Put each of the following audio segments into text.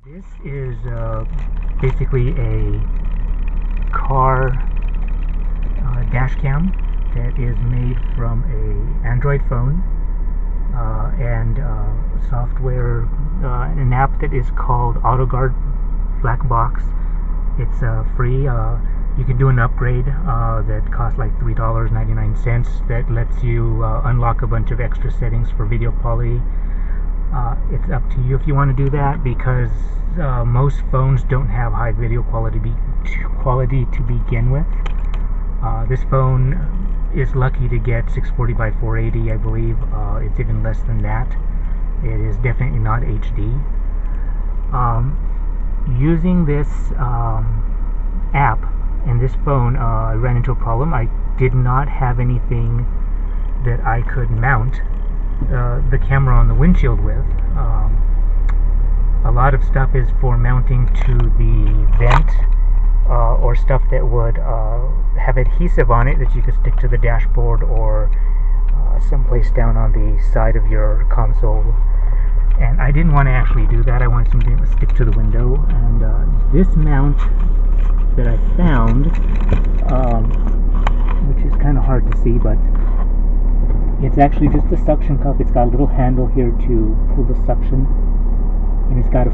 This is basically a car dash cam that is made from a Android phone and software, an app that is called Autoguard Blackbox. It's free. You can do an upgrade that costs like $3.99 that lets you unlock a bunch of extra settings for video quality. It's up to you if you want to do that, because most phones don't have high video quality to begin with. This phone is lucky to get 640 by 480, I believe. It's even less than that. It is definitely not HD. Using this app and this phone, I ran into a problem. I did not have anything that I could mount the camera on the windshield with. A lot of stuff is for mounting to the vent or stuff that would have adhesive on it that you could stick to the dashboard or someplace down on the side of your console. And I didn't want to actually do that. I wanted something that would stick to the window. And this mount that I found, which is kind of hard to see, but it's actually just a suction cup. It's got a little handle here to pull the suction, and it's got a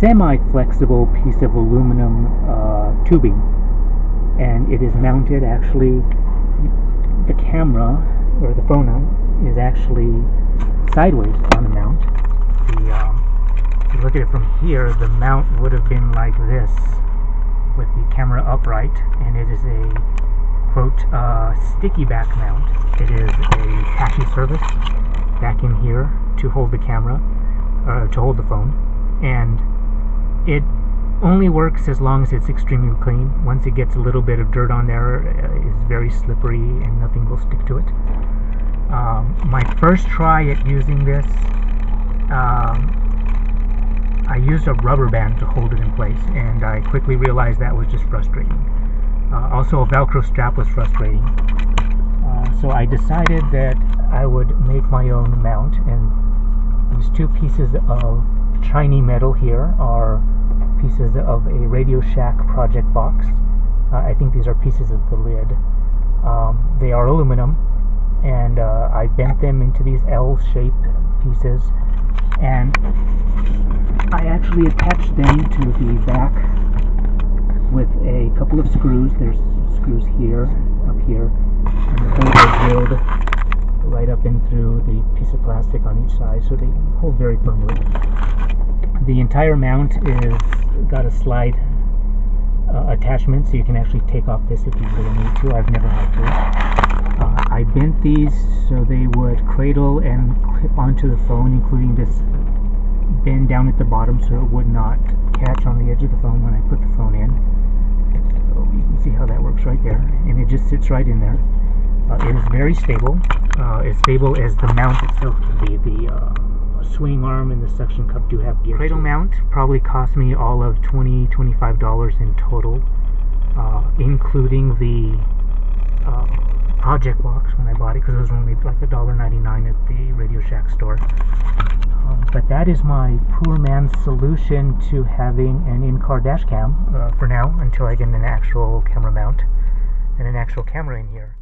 semi-flexible piece of aluminum tubing, and it is mounted actually. The camera, or the phone is actually sideways on the mount. If you look at it from here, the mount would have been like this with the camera upright, and it is a quote sticky back mount. It is a tacky surface back in here to hold the camera, to hold the phone, and it only works as long as it's extremely clean. Once it gets a little bit of dirt on there, it's very slippery and nothing will stick to it. My first try at using this, I used a rubber band to hold it in place, and I quickly realized that was just frustrating. Also, a Velcro strap was frustrating. So I decided that I would make my own mount, and these two pieces of shiny metal here are pieces of a Radio Shack project box. I think these are pieces of the lid. They are aluminum, and I bent them into these L-shaped pieces, and I actually attached them to the back with a couple of screws. There's screws here, up here, and the holes are drilled right up in through the piece of plastic on each side, so they hold very firmly. The entire mount is got a slide attachment, so you can actually take off this if you really need to. I've never had to. I bent these so they would cradle and clip onto the phone, including this bend down at the bottom so it would not catch on the edge of the phone when I put the phone in. So you can see how that works right there, and it just sits right in there. It is very stable, as stable as the mount itself can be. The swing arm and the suction cup do have gear. Cradle mount probably cost me all of $20–25 in total, including the project box when I bought it, because it was only like $1.99 at the Radio Shack store. But that is my poor man's solution to having an in-car dash cam for now, until I get an actual camera mount and an actual camera in here.